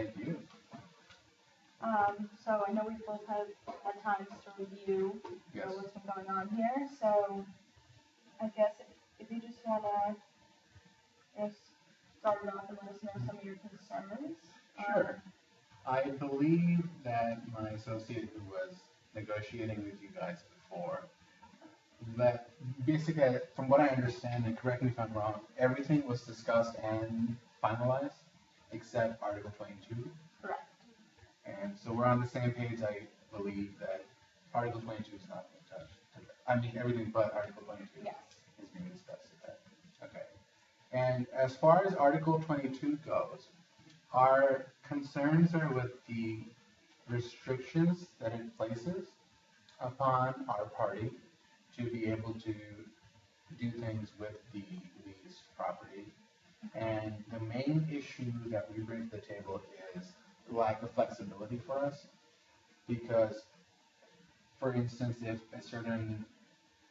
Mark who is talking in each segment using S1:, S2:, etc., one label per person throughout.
S1: Thank you.
S2: So I know we both have had times to review what's been going on here. So I guess if you just want to start it off and let us know some of your concerns.
S1: Sure. I believe that my associate who was negotiating with you guys before, that basically, from what I understand, and correct me if I'm wrong, everything was discussed and finalized except Article 22.
S2: Correct.
S1: And so we're on the same page. I believe that Article 22 is not being touched. I mean, everything but Article 22 is being discussed today. Okay. And as far as Article 22 goes, our concerns are with the restrictions that it places upon our party to be able to do things with the leased property. And the main issue that we bring to the table is the lack of flexibility for us. Because, for instance, if a certain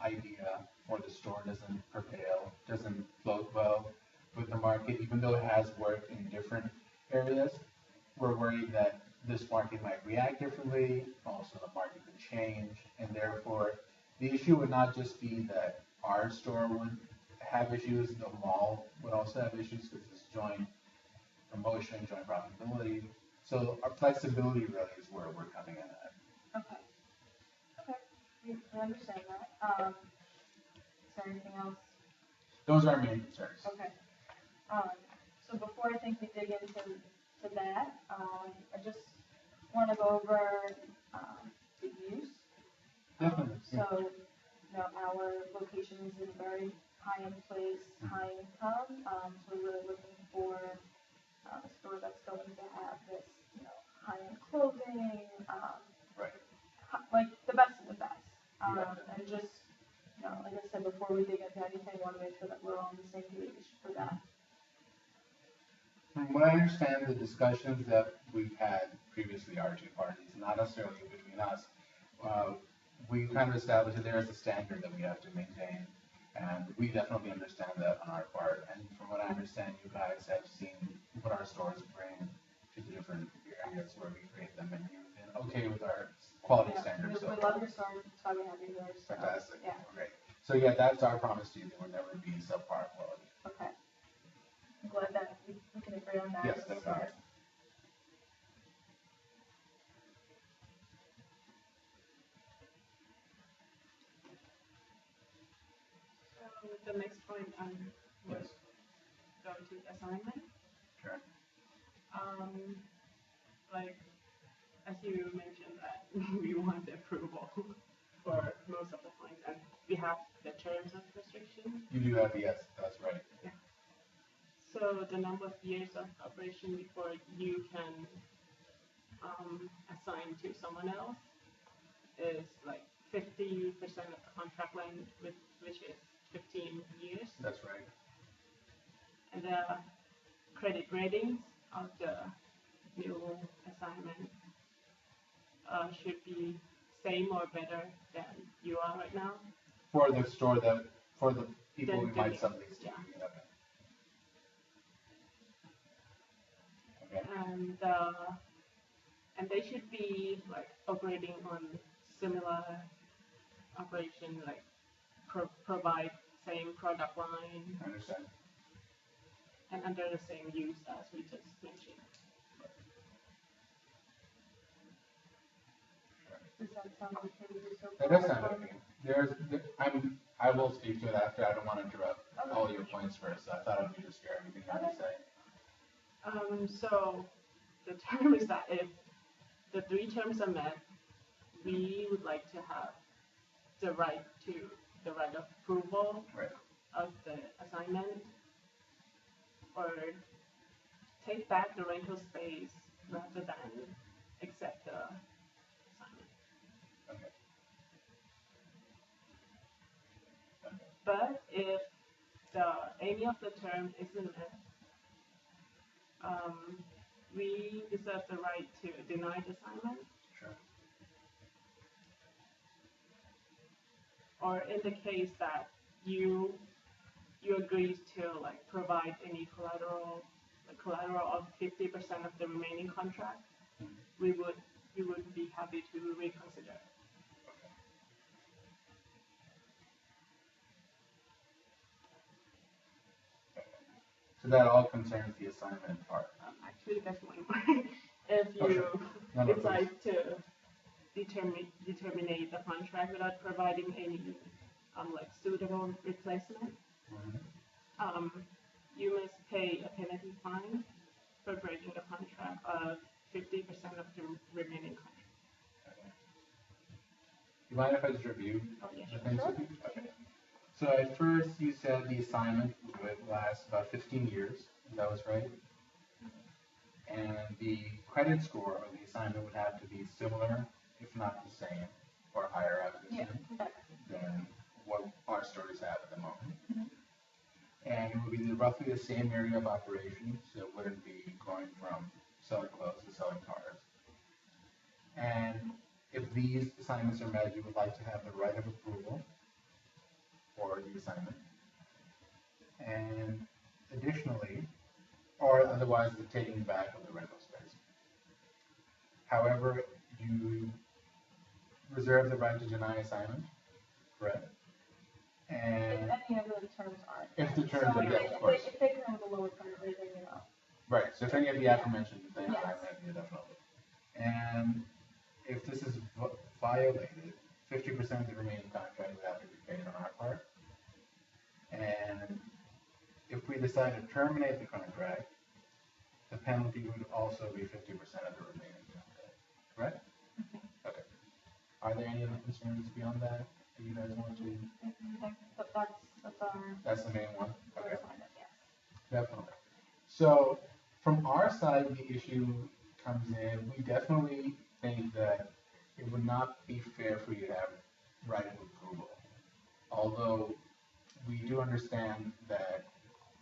S1: idea for the store doesn't prevail, doesn't float well with the market, even though it has worked in different areas, we're worried that this market might react differently, also the market could change, and therefore the issue would not just be that our store would have issues, the mall would also have issues because it's joint promotion, joint profitability. So our flexibility really is where we're coming in at.
S2: Okay. Okay. I understand that. Is there anything else?
S1: Those are our main concerns.
S2: Okay. So before I think we dig into that, I just want to go over the use.
S1: Definitely.
S2: So, our location is in a very high-end place, high income. So we're really looking for a store that's going to have this, high-end clothing,
S1: right.
S2: Like the best of the best. And just, like I said, before we dig into anything, I want to make sure that we're all on the same page for that.
S1: From what I understand, the discussions that we've had previously, our two parties, not necessarily between us, we kind of established that there is a standard that we have to maintain, and we definitely understand that on our part. And from what I understand, you guys have seen what our stores bring to the different areas where we create them, and you've been okay with our quality standards.
S2: We love your store. That's why we have you here. So,
S1: fantastic.
S2: Yeah.
S1: Great. So yeah, that's our promise to you. There will never be subpar quality.
S2: Okay. I'm glad that we can agree on that.
S1: Yes, definitely.
S3: So the next point was going to assignment.
S1: Sure.
S3: Like as you mentioned that we want the approval for most of the points, and we have the terms of restriction.
S1: You do have, yes, that's right.
S3: Yeah. So the number of years of operation before you can assign to someone else is like 50% of the contract length, which is 15 years.
S1: That's right.
S3: And the credit ratings of the new assignment should be same or better than you are right now.
S1: For the store for the people
S3: Then
S1: we might sublease to.
S3: Yeah.
S1: Okay.
S3: And they should be like operating on similar operation, like provide same product line.
S1: I understand.
S3: And under the same use as we just mentioned.
S2: Does that sound okay with you so
S1: That
S2: far?
S1: does sound okay. I will speak to it after. I don't want to interrupt all your points first. So I thought I would just hear everything you have to say.
S3: So the term is that if the three terms are met, we would like to have the right of approval of the assignment, or take back the rental space rather than accept the assignment.
S1: Okay.
S3: But if any of the terms isn't met, we reserve the right to deny the assignment.
S1: Sure.
S3: Or in the case that you agree to like provide any collateral the collateral of 50% of the remaining contract, we would be happy to reconsider.
S1: So that all concerns the assignment part.
S3: Actually, there's one more. If you decide to terminate the contract without providing any like suitable replacement, you must pay a penalty fine for breaking the contract of 50% of the remaining contract.
S1: Okay. You mind if I just review the things with you? Okay. So at first you said the assignment would last about 15 years. That was right? And the credit score of the assignment would have to be similar, if not the same, or higher, I would assume, than what our stores have at the moment. And it would be roughly the same area of operation, so it wouldn't be going from selling clothes to selling cars. And if these assignments are met, you would like to have the right of approval for the assignment. And additionally, or otherwise the taking back of the rental space. However, you reserve the right to deny assignment, correct? And
S2: if any of the terms aren't.
S1: If the terms are good, of course.
S2: If they come with a lower credit rating, you know.
S1: Right, so if any of the aforementioned things are met, you definitely. And if this is violated, 50% of the remaining contract would have to be paid on our part. And if we decide to terminate the contract, the penalty would also be 50% of the remaining contract, correct? Okay. Are there any other concerns beyond that you guys want to? That's the main one? Okay. Definitely. So from our side, the issue comes in, we definitely think that it would not be fair for you to have right of approval. Although we do understand that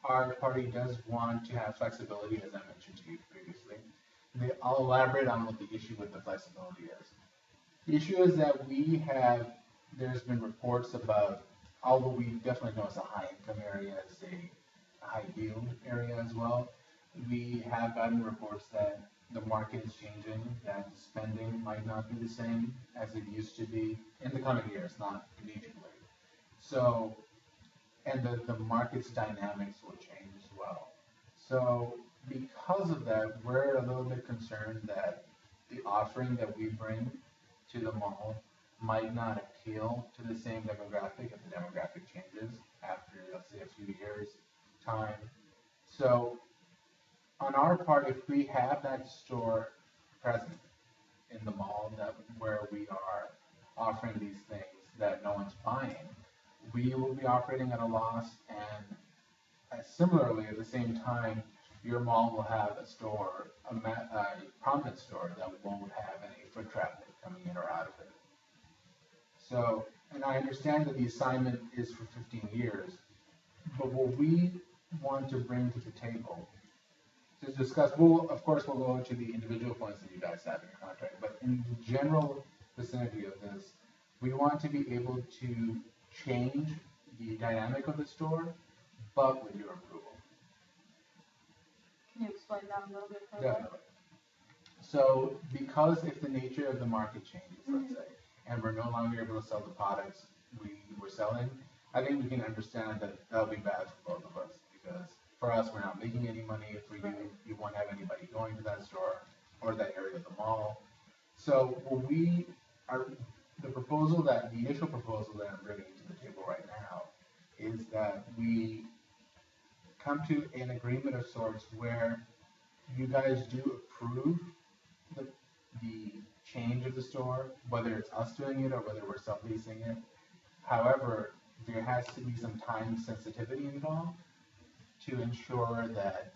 S1: our party does want to have flexibility, as I mentioned to you previously. I'll elaborate on what the issue with the flexibility is. The issue is that there's been reports about, although we definitely know it's a high income area, it's a high yield area as well, we have gotten reports that the market is changing, that spending might not be the same as it used to be in the coming years, not immediately. So, and the market's dynamics will change as well. So because of that, we're a little bit concerned that the offering that we bring to the mall might not appeal to the same demographic if the demographic changes after, let's say, a few years' time. So on our part, if we have that store present in the mall where we are offering these things that no one's buying, we will be operating at a loss, and similarly, at the same time, your mall will have a store, a prominent store that won't have any foot traffic coming in or out of it. So, and I understand that the assignment is for 15 years, but what we want to bring to the table to discuss, of course, we'll go into the individual points that you guys have in your contract, but in the general vicinity of this, we want to be able to change the dynamic of the store, but with your approval.
S2: Can you explain that a little bit further?
S1: Definitely. So, because if the nature of the market changes, let's say, and we're no longer able to sell the products we were selling, I think we can understand that that'll be bad for both of us, because for us, we're not making any money. For you, you won't have anybody going to that store or that area of the mall. So, the initial proposal that I'm bringing to the table right now is that we come to an agreement of sorts where you guys do approve the change of the store, whether it's us doing it or whether we're subleasing it. However, there has to be some time sensitivity involved to ensure that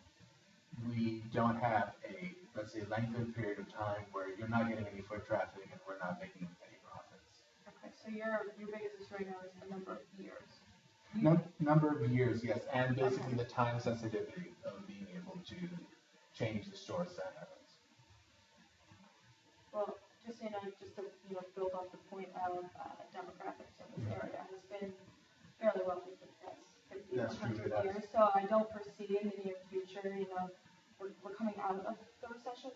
S1: we don't have a, let's say, lengthened period of time where you're not getting any foot traffic and we're not making any profits.
S2: Okay, so your biggest issue right now is the number of years.
S1: Number of years, yes, and basically the time sensitivity of being able to change the store as that happens.
S2: Well, just to build off the point of demographics in this area has been fairly well for the past 50 to 100 years. So I don't foresee in the near future, out of the recession,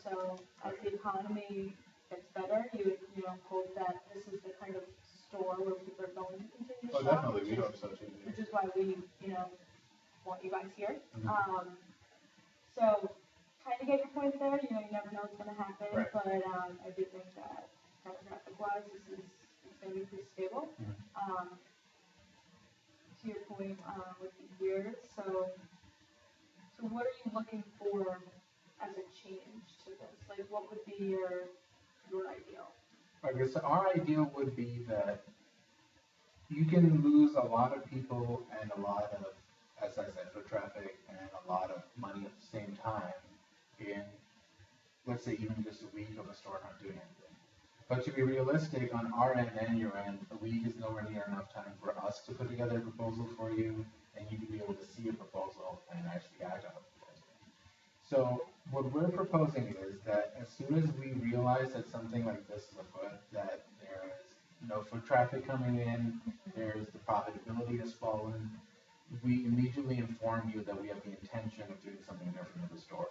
S2: so as the economy gets better, you hope that this is the kind of store where people are going to continue to shop.
S1: Definitely, we hope so too.
S2: Which is why we, want you guys here.
S1: Mm-hmm.
S2: So kind of get your point there, you never know what's going to happen,
S1: right.
S2: But I do think that demographic-wise, this is going to be pretty stable.
S1: Mm-hmm.
S2: To your point with the years, so what are you looking for as a change to this? Like, what would be your ideal?
S1: I guess our ideal would be that you can lose a lot of people and a lot of, as I said, foot traffic and a lot of money at the same time in, let's say, even just a week of a store not doing anything. But to be realistic, on our end and your end, a week is nowhere near enough time for us to put together a proposal for you, and you to be able to see a proposal and actually act on a proposal. So what we're proposing is that as soon as we realize that something like this is afoot, that there is no foot traffic coming in, there's the profitability has fallen, we immediately inform you that we have the intention of doing something different in the store.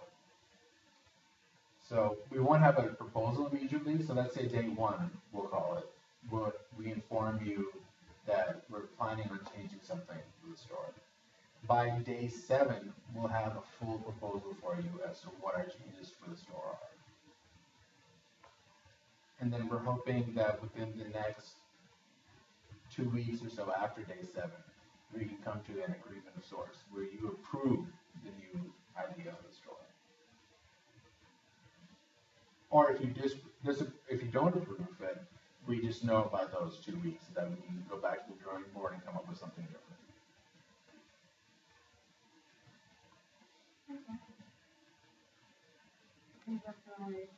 S1: So we won't have a proposal immediately, so let's say day one, we'll call it. We inform you that we're planning on changing something to the store. By day 7, we'll have a full proposal for you as to what our changes for the store are. And then we're hoping that within the next 2 weeks or so after day 7, we can come to an agreement of sorts where you approve the new idea of the store. Or if you don't approve it, we just know by those 2 weeks that we can go back to the drawing board and come up with something different.
S2: Definitely.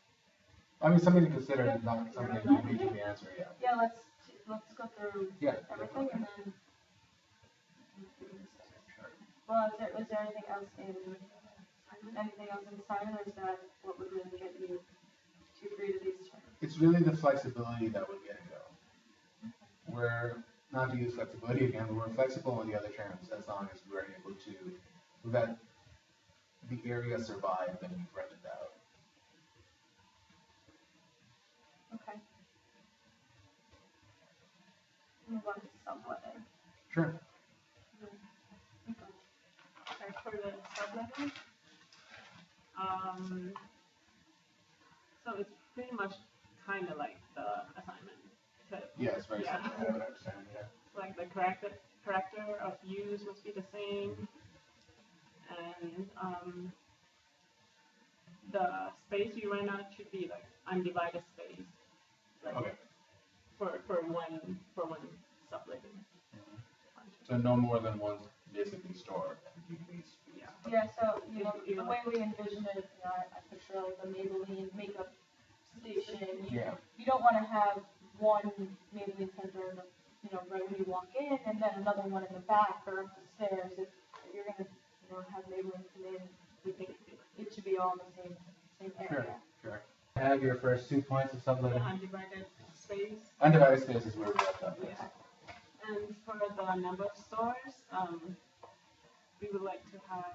S1: I mean, something to consider, not something to immediately answer yet.
S2: Yeah, let's go through everything and then.
S1: Sure.
S2: Well, is there anything else inside, or is that what would really get you to agree to these terms?
S1: It's really the flexibility that would get it going. We're not to use flexibility again, but we're flexible on the other terms as long as we're able to let the area survive and we've rented out.
S2: Okay. Move on to subletting.
S1: Sure.
S3: As for the subletting, so it's pretty much kind of like the assignment.
S1: Yeah, it's very similar. I would understand. Yeah.
S3: Like the character of use must be the same, and the space you rent out should be like undivided space, like
S1: Okay.
S3: for one subletting.
S1: Mm-hmm. So no more than one basically store.
S2: Yeah, so, the way we envision it, I picture like the Maybelline makeup station. You don't want to have one Maybelline center, right when you walk in, and then another one in the back or up the stairs. If you're going to, have Maybelline come in, we think it should be all in the same area.
S1: Sure. Have your first 2 points of subletting.
S3: Undivided space.
S1: Undivided space is where we're at.
S3: Yeah. And for the number of stores, we would like to have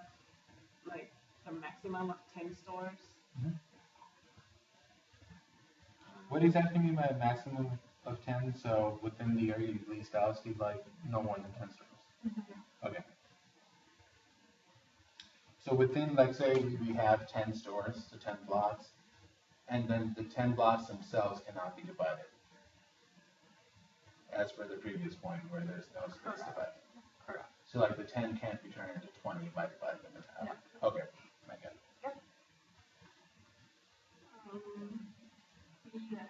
S3: like a maximum of 10 stores.
S1: Mm-hmm. What exactly do you mean by a maximum of 10? So within the area you've leased out, you'd like no more than 10 stores. Mm-hmm. Okay. So within, let's say we have 10 stores, so 10 blocks, and then the 10 blocks themselves cannot be divided. As per the previous point where there's no space divided.
S2: Correct.
S1: So like the 10 can't be turned into 20 by dividing them in half.
S2: No.
S1: Okay, I get it.
S2: Yep.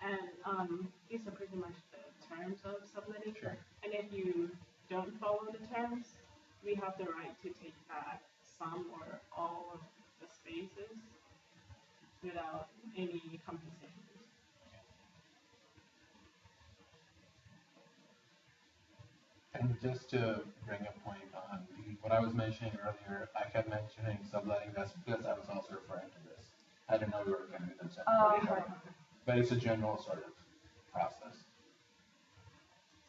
S3: And these are pretty much the terms of subletting.
S1: Sure.
S3: And if you don't follow the terms, we have the right to take back some or all of the spaces without any compensation.
S1: And just to bring a point on what I was mentioning earlier, I kept mentioning subletting. That's because I was also referring to this. I didn't know we were going to do them separately.
S2: Right.
S1: But it's a general sort of process.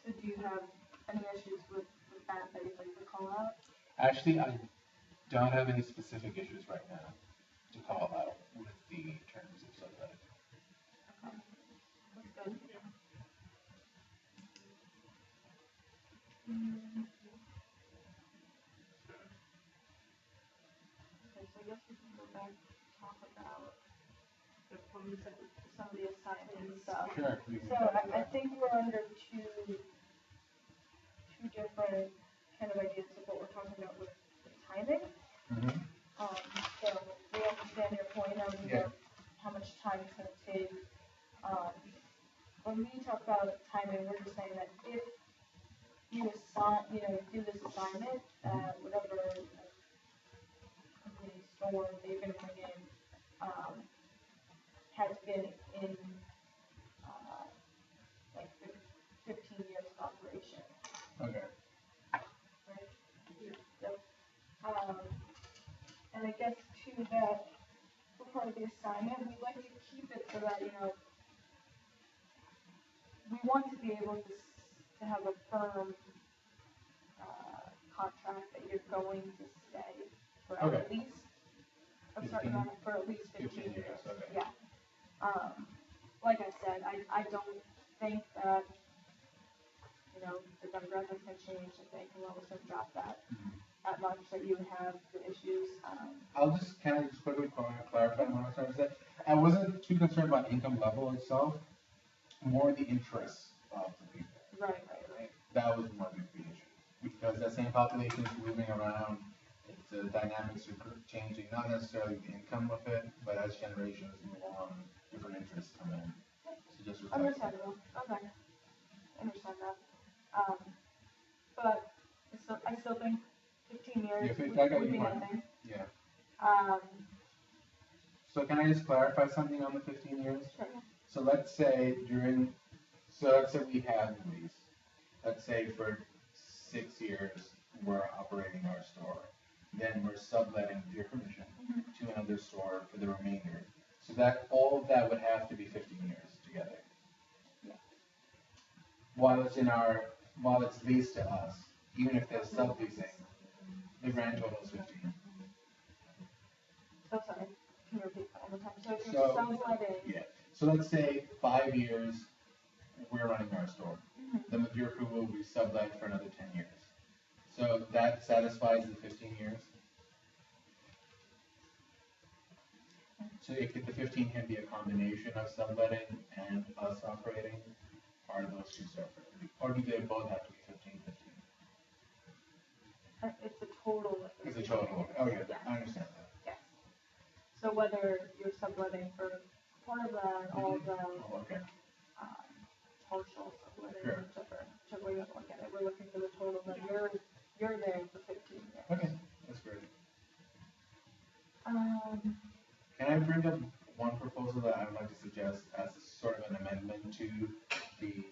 S2: So do you have any issues with that you'd like to call out?
S1: Actually, I don't have any specific issues right now. to call out with the terms of subletting.
S2: Okay. That's good. Okay, so I guess we can go back and talk about some of the assignment stuff.
S1: Sure.
S2: So I think we're under two different kind of ideas of what we're talking about with timing.
S1: Mm-hmm.
S2: So we understand your point on how much time it's going to take. When we talk about timing, we're just saying that if you do this assignment, whatever company store that you're going to bring in has been in like 15 years of operation.
S1: Okay.
S2: Right? Yep. And I guess too that for part of the assignment, we like to keep it so that, we want to be able to have a firm contract that you're going to stay for at least for at least 15 years.
S1: Okay.
S2: Yeah. Like I said, I don't think that the demographics have changed. I think we're almost going to drop that much that you would have the issues.
S1: I'll just quickly clarify what I was trying to say. I wasn't too concerned about income level itself, more the interests of the people.
S2: Right.
S1: That was more the issue. Because that same population is moving around, the dynamics are changing, not necessarily the income of it, but as generations move on, different interests come in. So just
S2: understandable. Okay. Understand that. But I still think 15 years would be nothing.
S1: Yeah.
S2: So
S1: can I just clarify something on the 15 years?
S2: Sure.
S1: So let's say we have the lease. Let's say for 6 years we're operating our store. Then we're subletting with your permission to another store for the remainder. So that all of that would have to be 15 years together.
S2: Yeah.
S1: While it's leased to us, even if they're subleasing, the grand total is 15.
S2: So sorry. Can you repeat that one more time? So if you're subletting.
S1: Yeah. So let's say 5 years we're running our store. Then with your approval we sublet for another 10 years. So that satisfies the 15 years. So the 15 can be a combination of subletting and us operating, or are those two separate? Or do they both have to be 15?
S2: It's a total.
S1: It's a total. Oh yeah, I understand that.
S2: Yes. So whether you're subletting for part of that, all of that, partial subletting, whichever way you look at it, we're looking for the total that you're there for 15 years.
S1: Okay, that's great. Can I bring up one proposal that I would like to suggest as sort of an amendment to the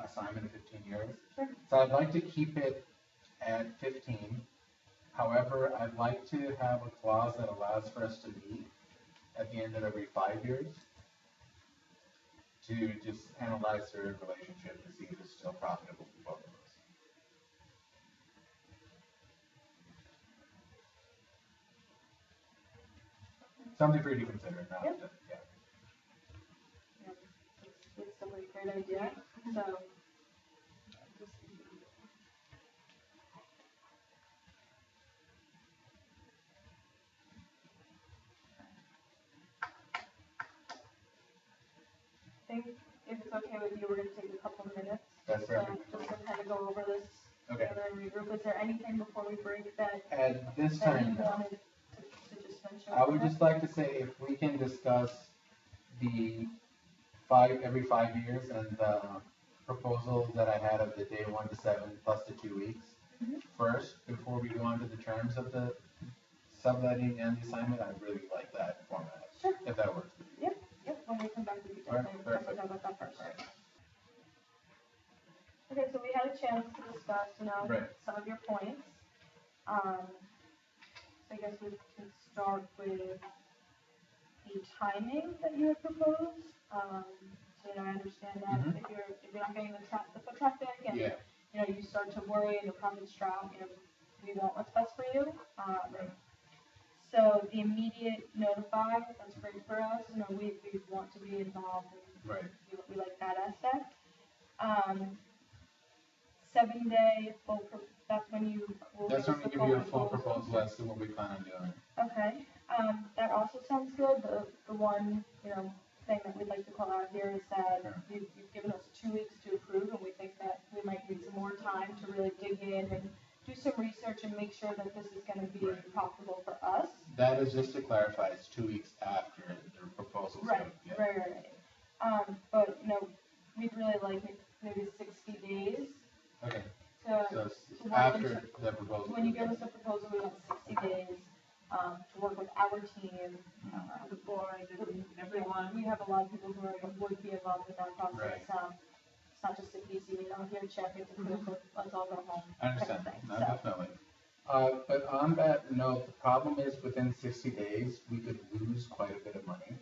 S1: assignment of 15 years?
S2: Sure.
S1: So I'd like to keep it at 15. However, I'd like to have a clause that allows for us to meet at the end of every 5 years to just analyze their relationship to see if it's still profitable for both of us. Something for you to consider.
S2: Yep. Yeah. It's definitely a great idea. So. I think if it's okay with you, we're going to take a couple of minutes.
S1: That's perfect.
S2: Just to kind of go over this together and regroup. Is there anything before we break that?
S1: At this time,
S2: you wanted to just mention?
S1: I would just like to say if we can discuss the every 5 years and the proposal that I had of the day 1 to 7 plus the 2 weeks first before we go on to the terms of the subletting and the assignment, I'd really like that format.
S2: Sure.
S1: If that works.
S2: Yep. When we come back to the talk about that first. Okay, so we had a chance to discuss, some of your points. I guess we can start with the timing that you had proposed. So I understand that if you're not getting the foot traffic and you start to worry and the profits drop, we want what's best for you. So the immediate notify, that's great for us. You know, we want to be involved and
S1: Right.
S2: we like that aspect. 7-day that's when you will
S1: That's
S2: give
S1: when
S2: us
S1: we
S2: the
S1: give you a full proposal as to what we plan on doing.
S2: Okay. That also sounds good. The one, thing that we'd like to call out here is that
S1: Sure.
S2: you've given us 2 weeks to approve, and we think that we might need some more time to really dig in and do some research and make sure that this is going to be
S1: Right.
S2: profitable for us.
S1: That is, just to clarify, it's 2 weeks after the proposal's
S2: Right,
S1: out. Yeah.
S2: right. But, we'd really like maybe 60 days
S1: Okay.
S2: to
S1: So it's
S2: to work
S1: after
S2: into-
S1: the proposal.
S2: when you give us a proposal, we want 60 days to work with our team.
S3: The board and everyone.
S2: We have a lot of people who would be involved with that process.
S1: Right.
S2: It's not just an easy, here, check, it's approved, let's all go home.
S1: I
S2: type of
S1: understand.
S2: thing.
S1: No,
S2: So,
S1: definitely. But on that note, the problem is within 60 days, we could lose quite a bit of money.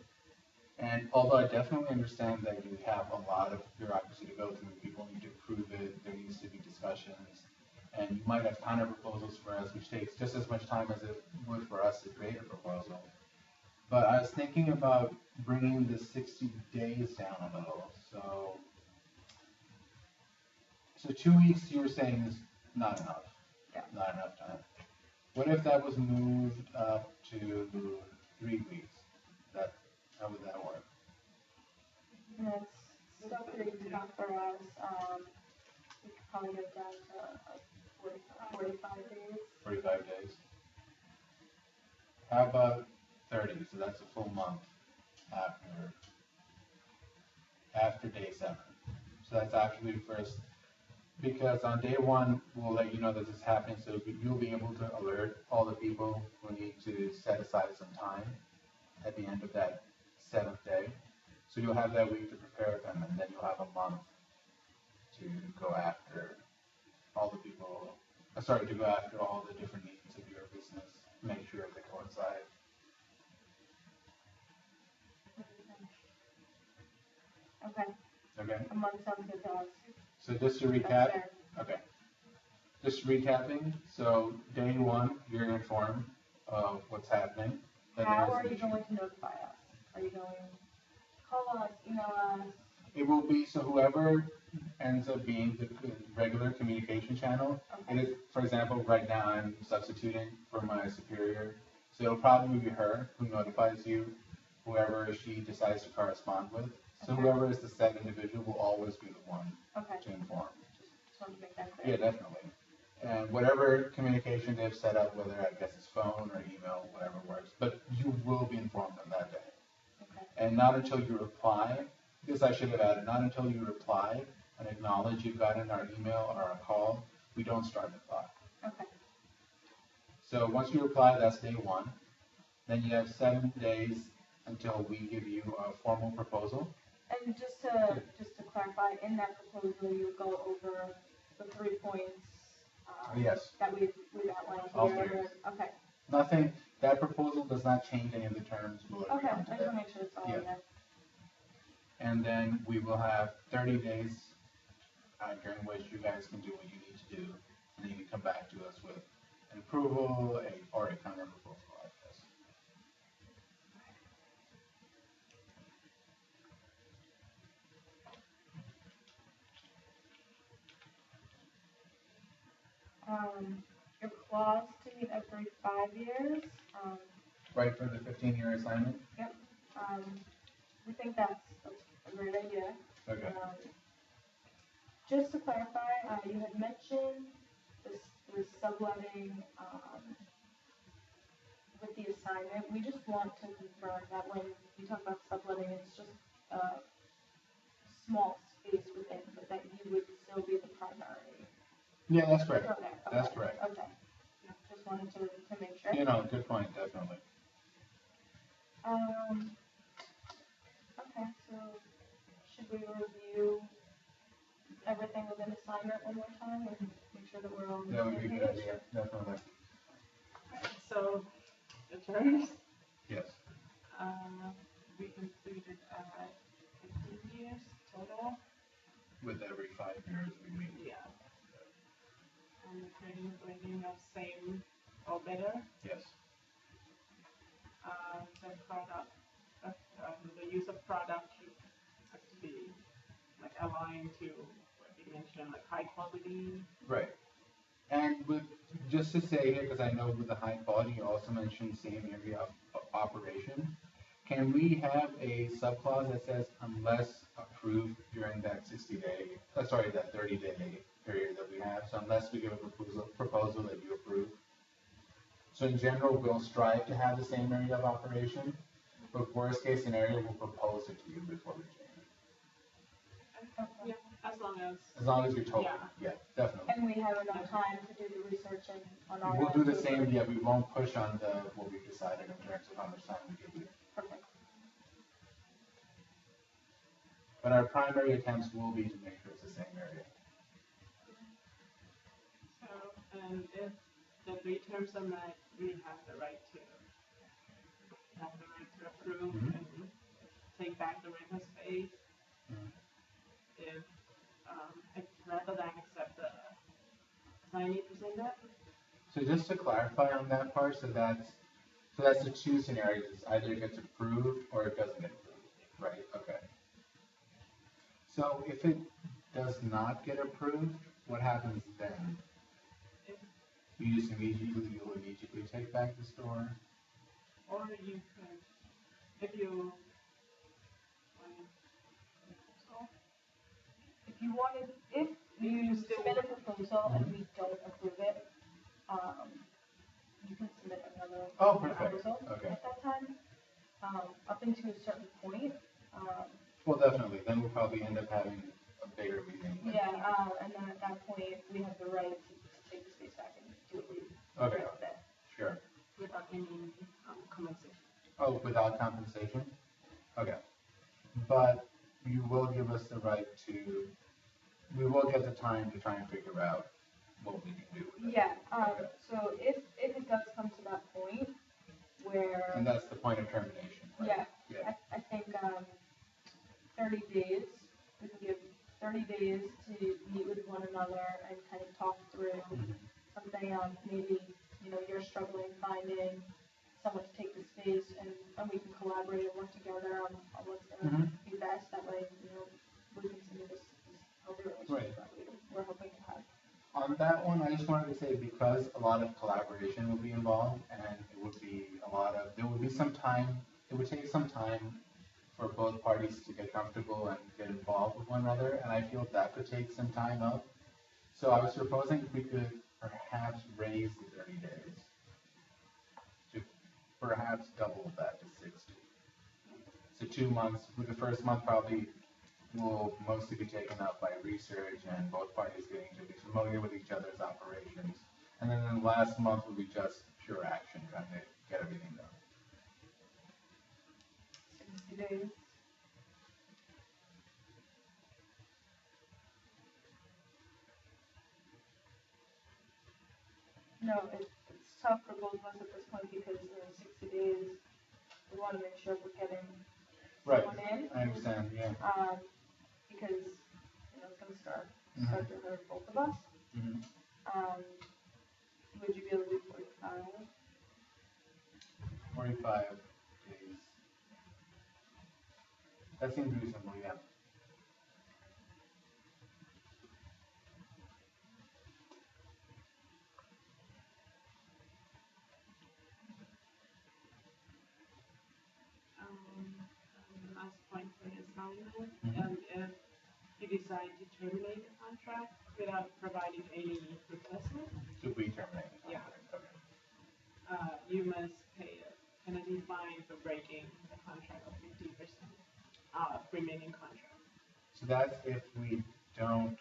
S1: And although I definitely understand that you have a lot of bureaucracy to go through, people need to approve it, there needs to be discussions, and you might have counter proposals for us, which takes just as much time as it would for us to create a proposal. But I was thinking about bringing the 60 days down a little. So 2 weeks you were saying is not enough.
S2: Yeah.
S1: Not enough time. What if that was moved up to 3 weeks? How would that work?
S2: and it's still pretty tough for us. We could probably get down to like 45 days.
S1: 45 days. How about 30? So that's a full month after day 7. So that's actually first, because on day 1 we'll let you know that this is happening, so you'll be able to alert all the people who need to set aside some time at the end of that 7th day. So you'll have that week to prepare them, and then you'll have a month to go after all the people, to go after all the different needs of your business, make sure they coincide.
S2: Okay,
S1: Okay?
S2: a month sounds good to us.
S1: So just to
S2: That's
S1: recap,
S2: fair.
S1: okay. Just recapping, so day 1, you're informed of what's happening. That
S2: How
S1: there
S2: are
S1: is
S2: you
S1: an issue.
S2: going to notify us? Are you going to call us, email us?
S1: It will be, so whoever ends up being the regular communication channel, it is, for example, right now I'm substituting for my superior, so it'll probably be her who notifies you, whoever she decides to correspond with. So
S2: Okay.
S1: whoever is the said individual will always be the one
S2: Okay,
S1: to inform.
S2: just wanted to make that clear.
S1: Yeah, definitely. And whatever communication they've set up, whether I guess it's phone or email, whatever works, but you will be informed on that day.
S2: Okay.
S1: And not until you reply, this I should have added, not until you reply and acknowledge you've gotten our email or our call, we don't start the clock.
S2: Okay.
S1: So once you reply, that's day 1. Then you have 7 days until we give you a formal proposal.
S2: And just to clarify, in that proposal, you go over the 3 points
S1: Yes.
S2: that we've outlined
S1: All
S2: here.
S1: 3.
S2: Okay.
S1: Nothing, that proposal does not change any of the terms we'll agree
S2: Okay, I
S1: on
S2: just want
S1: today.
S2: to make sure it's all
S1: Yeah.
S2: in there.
S1: And then we will have 30 days during which you guys can do what you need to do, and then you can come back to us with an approval or a counter proposal, I guess.
S2: Your clause to meet every 5 years.
S1: Right, for the 15-year assignment?
S2: Yep. We think that's a great idea.
S1: Okay.
S2: Just to clarify, you had mentioned this subletting with the assignment. We just want to confirm that when you talk about subletting, it's just a small space within, but that you would still be the primary.
S1: Yeah, that's correct.
S2: Okay.
S1: That's correct.
S2: Okay. Just wanted to make sure.
S1: You know, good point, definitely.
S2: Okay, so should we review everything within assignment one more time and make sure that we're all on the
S1: That would be
S2: same
S1: a good
S2: page?
S1: idea, definitely.
S3: So, the terms,
S1: Yes.
S3: we completed at 15 years total.
S1: With every 5 years we meet.
S3: Yeah. And the trading rating of same or better.
S1: Yes.
S3: the product, the use of product has to be like aligned to what you mentioned, like high quality.
S1: Right. And with, just to say here, because I know with the high quality, you also mentioned same area of operation. Can we have a subclause that says unless approved during that 30-day period that we have? So unless we give a proposal that you approve. So in general, we'll strive to have the same area of operation, but worst case scenario, we'll propose it to you before we change it.
S3: Yeah,
S1: as long as you're told.
S3: Yeah.
S1: Yeah, definitely.
S2: And we have enough time to do the research and on our
S1: We'll
S2: end
S1: do the
S2: to
S1: same,
S2: approve.
S1: yeah, we won't push on what we've decided in terms of how much time we give you.
S2: Perfect.
S1: But our primary attempts will be to make sure it's the same area.
S3: So, and if the 3 terms are met, we have the right to approve and take back the rental space. If rather than accept the 90% debt.
S1: So just to clarify on that part, so that's the 2 scenarios. It's either it gets approved or it doesn't get approved, right? Okay. So if it does not get approved, what happens then? You just immediately take back the store?
S3: Or you could, if you
S2: submit a proposal and we don't approve it, you can submit another proposal at that time, up until a certain point.
S1: Well, definitely. Then we'll probably end up having a bigger meeting.
S2: Yeah, and then at that point, we have the right to take the space back and do what we do with it.
S1: Sure.
S3: Without any compensation.
S1: Oh, without compensation? Okay. But you will give us the right to, we will get the time to try and figure out what we can do with it.
S2: Yeah, so if it does come to that point where...
S1: And that's the point of termination, right?
S2: Yeah. I think 30 days, we can give 30 days to meet with one another and kind of talk through something, maybe, you're struggling finding someone to take the space and we can collaborate and work together on what's going to be best. That way, we can see this healthy relationship that we're hoping to have.
S1: On that one, I just wanted to say, because a lot of collaboration will be involved and it would be there would be some time, it would take some time for both parties to get comfortable and get involved with one another, and I feel that could take some time up. So I was proposing if we could perhaps raise the 30 days to perhaps double that to 60. So 2 months, with the first month probably will mostly be taken up by research and both parties getting to be familiar with each other's operations. And then the last month will be just pure action, trying to get everything done.
S2: 60 days. No, it's tough for both of us at this point because in 60 days, we want to make sure we're getting someone in.
S1: I understand, yeah.
S2: Because, it's going to start to hurt both of us. Would you be able to do 45?
S1: 45 days. That seems reasonable, yeah.
S3: Last point for the assignment, if you decide to terminate the contract without providing any replacement,
S1: To be terminated.
S3: Yeah. You must pay a penalty fine for breaking the contract of 50% remaining contract.
S1: So that's if we don't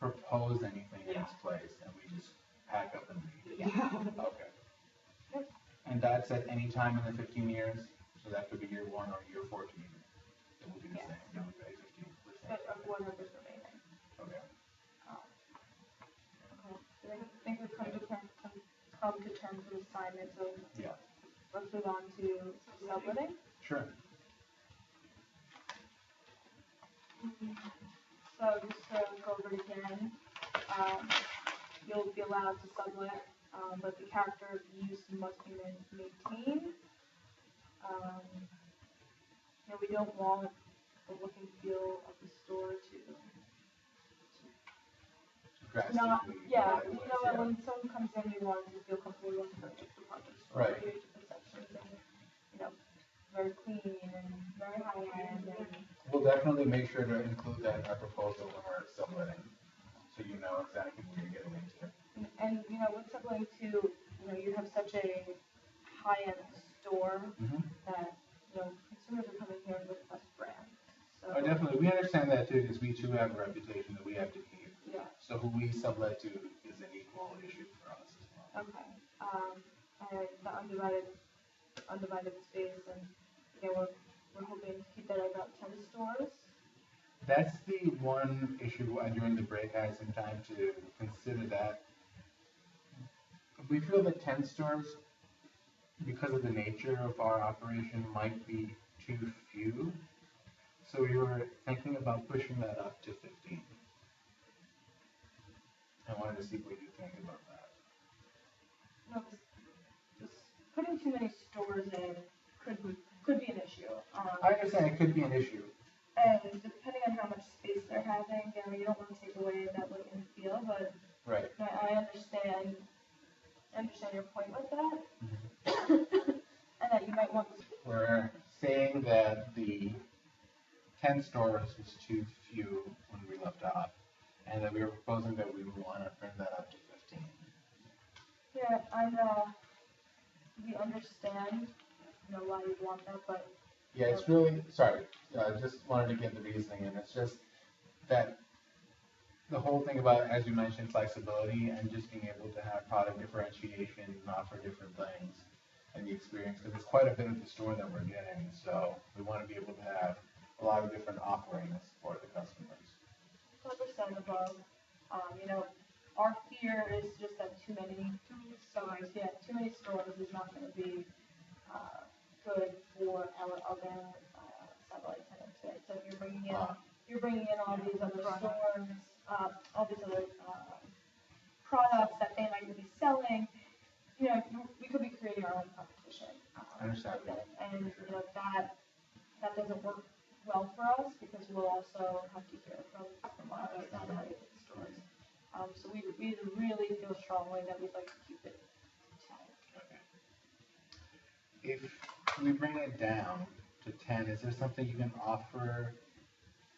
S1: propose anything in its place and we just pack up and leave.
S3: Yeah.
S1: Okay. Yep. And that's at any time in the 15 years? So that could be year 1 or year 14. It will be the same. It will be 15%.
S2: But of whatever's remaining.
S1: Okay.
S2: I think we've come to terms with assignments of, let's move on to subletting.
S1: Sure.
S2: So just to go over it again, you'll be allowed to sublet but the character of use must be maintained. We don't want the look and feel of the store to not, when someone comes in, we want to feel comfortable with the department store,
S1: right.
S2: Perceptions and, very clean and very high end. And
S1: we'll definitely make sure to include that in our proposal when we're subletting, so you know exactly what you're getting into.
S2: And with subletting too, you have such a high end store that consumers are coming here with us brands. So
S1: definitely, we understand that too, because we too have a reputation that we have to keep.
S2: Yeah.
S1: So who we sublet to is an equal issue for us as well.
S2: Okay. And the undivided space, and we're hoping to keep that at about 10 stores.
S1: That's the one issue during the break. I had some time to consider that. We feel that 10 stores, because of the nature of our operation, might be too few. So we were thinking about pushing that up to 15. I wanted to see what you think about that.
S2: No, just putting too many stores in could be an issue.
S1: I understand it could be an issue.
S2: And depending on how much space they're having, you don't want to take away that look and feel, but
S1: right.
S2: I understand your point with that. And that you might want to.
S1: We're saying that the 10 stores was too few when we left off, and that we were proposing that we would want to bring that up to 15.
S2: Yeah, we understand, why you want that, but.
S1: Yeah, it's really, sorry, I just wanted to get the reasoning, and it's just that the whole thing about, as you mentioned, flexibility and just being able to have product differentiation and offer different things and the experience, because it's quite a bit of the store that we're getting, so we want to be able to have a lot of different offerings for the customers.
S2: Understandable. Our fear is just that too many stores is not going to be good for our other satellite tenants, right? So if you're bringing in all these other stores, all these other products that they might be selling, we could be creating our own competition.
S1: I understand.
S2: And that doesn't work well for us, because we'll also have to hear from our other satellite stores. So we really feel strongly that we'd like to keep it to 10.
S1: Okay. If we bring it down to 10, is there something you can offer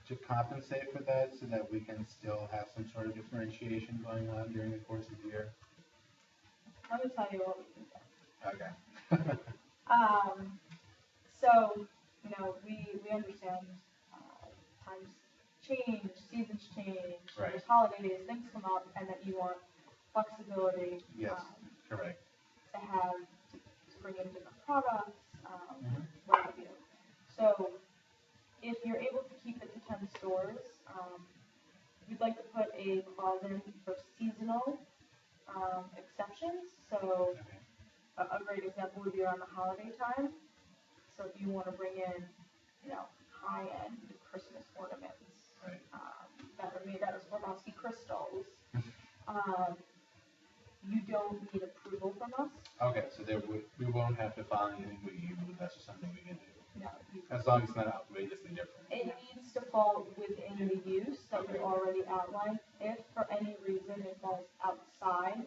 S1: to compensate for that, so that we can still have some sort of differentiation going on during the course of the year?
S2: Let me tell you what we can do.
S1: Okay.
S2: So, we understand times change, seasons change,
S1: right.
S2: There's holidays, things come up, and that you want flexibility.
S1: Yes, correct.
S2: To bring in different products, what have you. So, if you're able to keep it to 10 stores, we'd like to put a clause in for seasonal exceptions. So, a great example would be around the holiday time. So if you want to bring in, high-end Christmas ornaments,
S1: right.
S2: That are made out of Swarovski crystals, you don't need approval from us.
S1: Okay, so we won't have to file anything with you. That's just something we can do.
S2: No.
S1: As long as it's not outrageously different.
S2: It needs to fall within the use that we already outlined. If for any reason it falls outside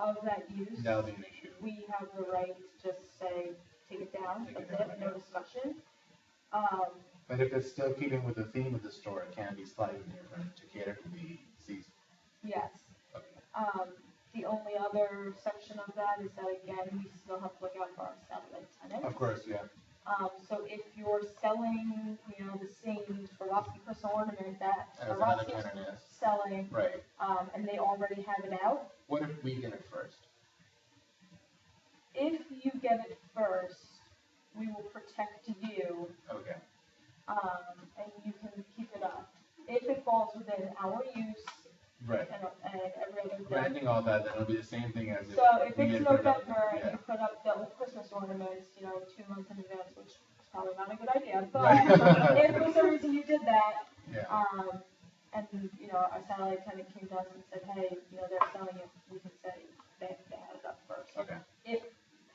S2: of that use,
S1: that'll be an issue.
S2: We have the right to just say, take it down, no discussion.
S1: But if it's still keeping with the theme of the store, it can be slightly different to cater to the season.
S2: Yes.
S1: Okay.
S2: The only other section of that is that, again, we still have to look out for our satellite tenants.
S1: Of course, yeah.
S2: So if you're selling, the same Swarovski crystal ornament that
S1: Swarovski is
S2: selling,
S1: right,
S2: and they already have it out.
S1: What if we get it first?
S2: If you get it first, we will protect you.
S1: Okay.
S2: And you can keep it up. If it falls within our use,
S1: right,
S2: and every other day.
S1: Granting all that, then it'll be the same thing as
S2: so if it's November and you put up the Christmas ornaments, 2 months in advance, which is probably not a good idea. But if for some reason you did that, and, you know, our satellite tenant came to us and said, hey, you know, they're selling it, we can say they had it up first.
S1: Okay.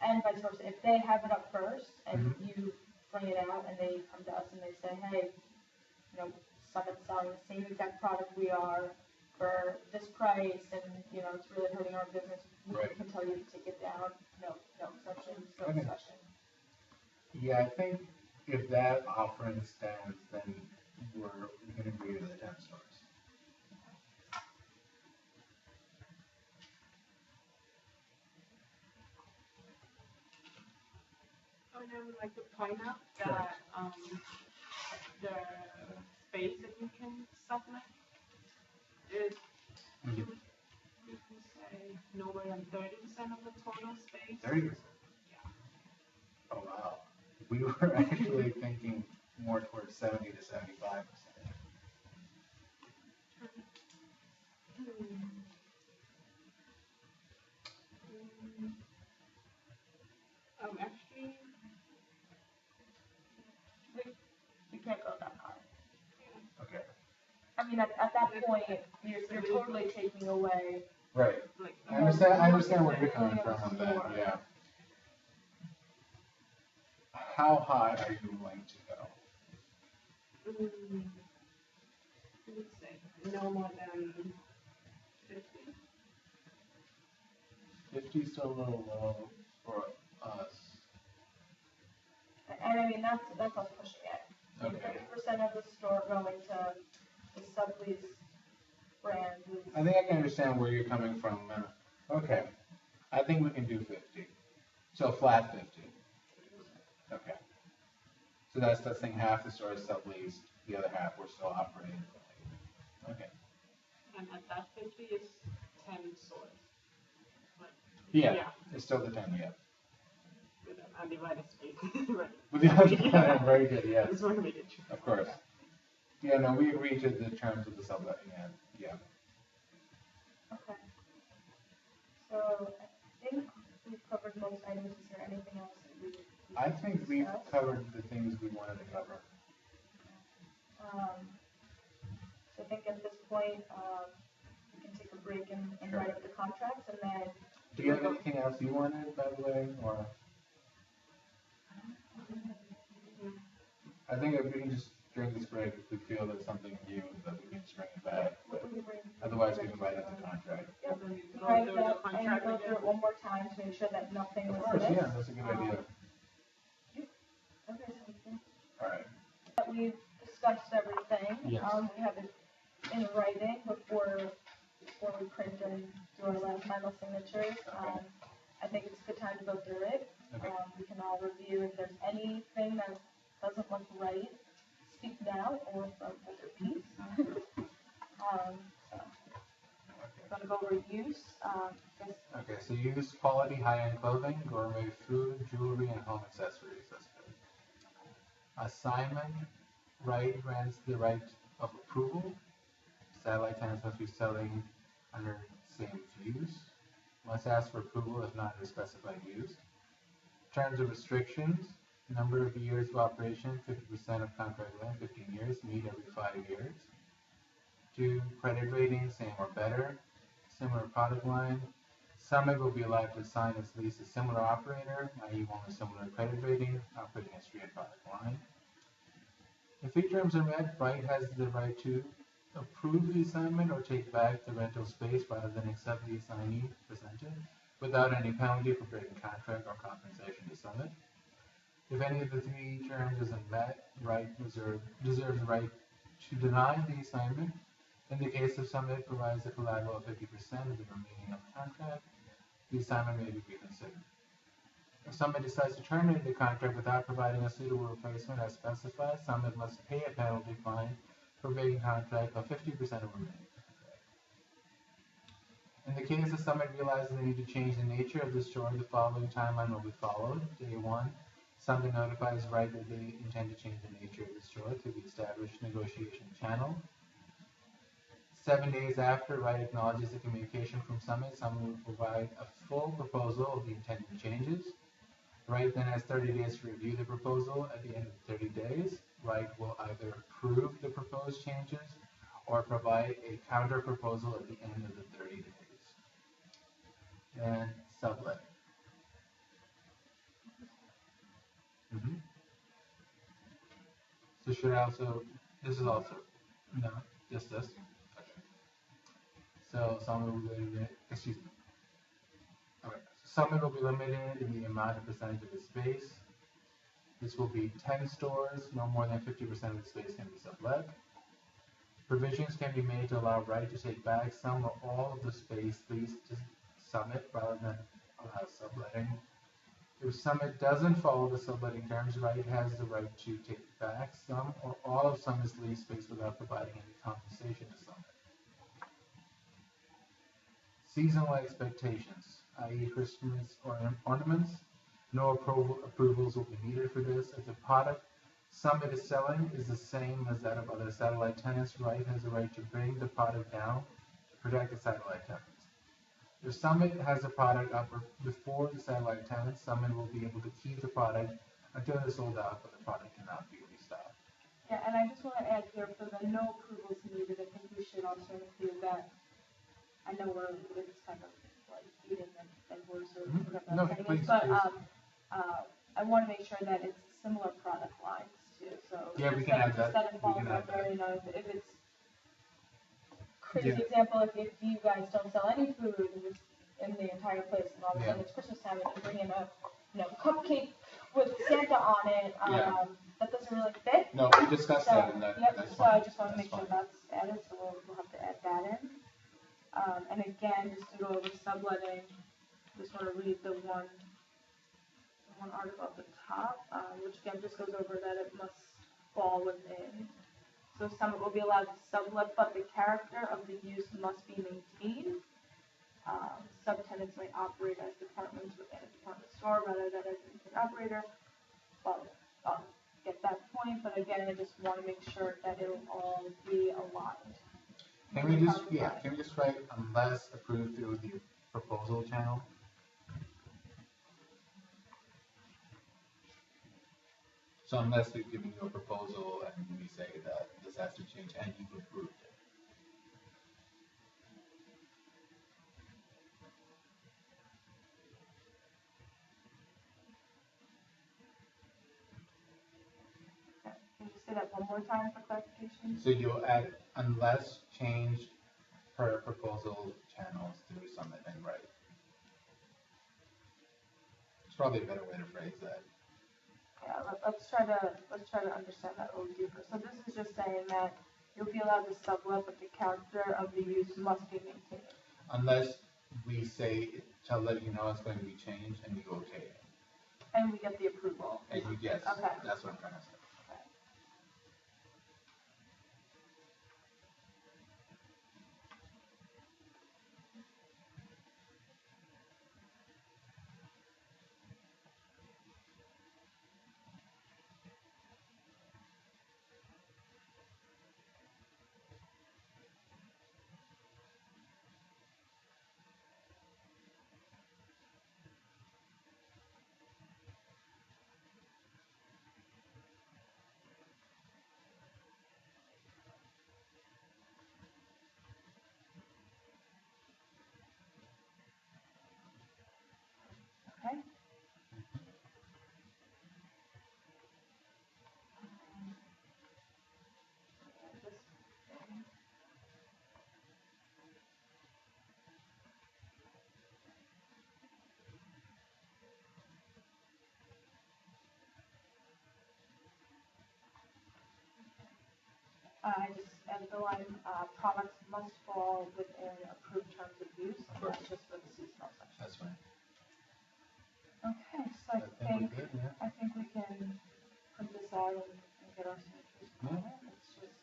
S2: And vice versa, if they have it up first and you bring it out and they come to us and they say, hey, you know, Summit's selling the same exact product we are for this price, and, you know, it's really hurting our business, we can tell you to take it down, no exceptions, no discussion.
S1: Yeah, I think if that offering stands, then we can agree to the 10 stores.
S3: And I would like to point out that the space that you can sublet is, you can say, no more than 30% of the total space.
S1: 30%?
S3: Yeah.
S1: Oh, wow. We were actually thinking more towards 70 to 75%.
S3: Actually,
S2: We can't go that high.
S1: Okay.
S2: I mean, at that point, you're totally taking away.
S1: Right.
S3: like,
S1: I understand where you're coming from on that, yeah. How high are you willing to go?
S3: I would say no more than 50.
S1: 50 is still a little low for us.
S2: And I mean, that's us pushing it.
S1: Okay.
S2: 50% of the store going to the sublease brand.
S1: I think I can understand where you're coming from. Okay. I think we can do 50. So flat 50. Okay. So that's saying half the store is subleased, the other half we're still operating. Okay.
S3: And at that 50 is 10 stores.
S1: Yeah, it's still the 10, yeah.
S3: With an undivided space.
S1: With the undivided, very good, yes.
S3: Just want to make it true.
S1: Of course. Yeah, no, we agree to the terms of the subletting, yeah.
S2: Okay. So I think we've covered most items. Is there anything else that we
S1: I think we've covered the things we wanted to cover.
S2: So I think at this point, we can take a break and write up the contracts, and then.
S1: Do you have anything else you wanted, by the way, or? I think if we can just during this break, if we feel there's something new, that we can just bring it back. But otherwise, we can write up the contract.
S2: Yep. Write it up and go through it one more time to make sure that nothing was missed.
S1: Of course, yeah, that's a good idea.
S2: Okay, so we can.
S1: All right.
S2: We've discussed everything.
S1: Yes.
S2: We have it in writing before we print and do our last final signatures.
S1: Okay.
S2: I think it's a good time to go through it.
S1: Okay.
S2: We can all review if there's anything that doesn't look right. Speak now or from older piece. Going to go over use.
S1: Okay, so use quality high-end clothing, gourmet food, jewelry, and home accessories. That's good. Assignment, right grants the right of approval. Satellite tenants must be selling under same use. Must ask for approval if not under specified use. Terms of restrictions. Number of years of operation, 50% of contract length, 15 years, meet every 5 years. 2. Credit rating, same or better. Similar product line. Summit will be allowed to assign its lease a similar operator, i.e. one with similar credit rating, operating history, and product line. If three terms are met, Bright has the right to approve the assignment or take back the rental space rather than accept the assignee presented without any penalty for breaking contract or compensation to Summit. If any of the three terms isn't met, Right deserves the right to deny the assignment. In the case of Summit provides a collateral of 50% of the remaining of the contract, the assignment may be reconsidered. If Summit decides to terminate the contract without providing a suitable replacement as specified, Summit must pay a penalty fine for breaking contract of 50% of remaining contract. In the case the Summit realizes they need to change the nature of the store, the following timeline will be followed. Day 1, Summit notifies Right that they intend to change the nature of the store through the established negotiation channel. 7 days after Right acknowledges the communication from Summit will provide a full proposal of the intended changes. Right then has 30 days to review the proposal. At the end of the 30 days, Right will either approve the proposed changes or provide a counter proposal at the end of the 30 days. And sublet. So should I also, this is also, no, just this? Okay. So summit will be limited, excuse me. Okay. Summit will be limited in the amount and percentage of the space. This will be 10 stores, no more than 50% of the space can be sublet. Provisions can be made to allow right to take back some or all of the space leased to Summit rather than allow subletting. If Summit doesn't follow the subletting terms, right has the right to take back some or all of Summit's leased space without providing any compensation to Summit. Seasonal expectations, i.e. Christmas or ornaments. No approvals will be needed for this. If the product Summit is selling is the same as that of other satellite tenants, right has the right to bring the product down to protect the satellite tenants. If Summit has a product up before the satellite tenants, Summit will be able to keep the product until it is sold out, but the product cannot be restocked.
S2: Yeah, and I just want to add here for the no approvals needed, I think we should also include that. I know it's kind of like eating the horse or whatever that saying is, but I want to make sure that it's similar product lines too. So
S1: yeah, we can add that.
S2: Instead of falling under, you know, if it's crazy example, if you guys don't sell any food in the entire place, and all of a sudden it's Christmas time, and you bring in a cupcake with Santa on it, that doesn't really fit.
S1: No, we discussed that, and that's
S2: so
S1: fine.
S2: I just want to make sure that's added, so we'll have to add that in. And again, just to go over subletting, just want to read the one article at the top, which again just goes over that it must fall within. So Summit will be allowed to sublet, but the character of the use must be maintained. Subtenants may operate as departments within a department store rather than as an operator. Well, get that point, but again, I just want to make sure that it will all be aligned.
S1: Can we just write unless approved through the proposal channel? So unless we've given you a proposal and we say that this has to change and you've approved it.
S2: Can you say that one more time for clarification?
S1: So you'll add unless changed per proposal channels through Summit and right. It's probably a better way to phrase that.
S2: Yeah, let's try to understand that a little deeper. So this is just saying that you'll be allowed to sublet, but the character of the use must be maintained.
S1: Unless we say to let you know it's going to be changed and you okay it.
S2: And we get the approval.
S1: And you yes.
S2: Okay.
S1: That's what I'm trying to say.
S2: Okay. I just added the line, products must fall within approved terms of use, and that's just for the seasonal section.
S1: That's fine.
S2: Okay, so I think we can print this out and get our signatures on it. It's just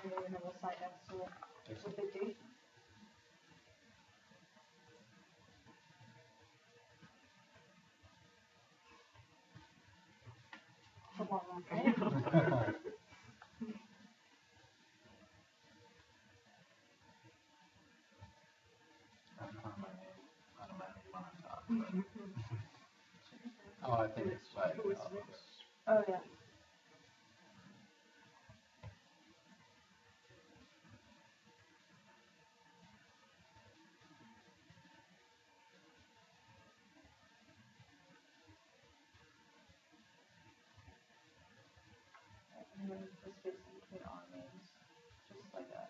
S2: and then we'll sign next to it with the date. Come on, okay?
S1: I don't know how my name automatically went on top. sliding.
S3: Who is
S1: almost.
S3: rich?
S2: Oh, yeah. And then the space in between our names, just like a,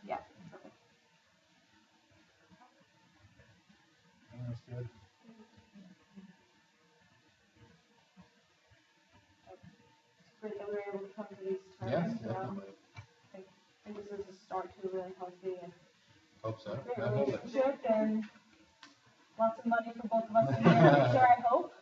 S2: yeah, perfect.
S1: That's good.
S2: It's great that we were able to come to these
S1: Yes,
S2: terms.
S1: definitely.
S2: I think this is a start to a really healthy and
S1: Hope so.
S2: great
S1: I hope so.
S2: relationship and lots of money for both of us in the future, I hope.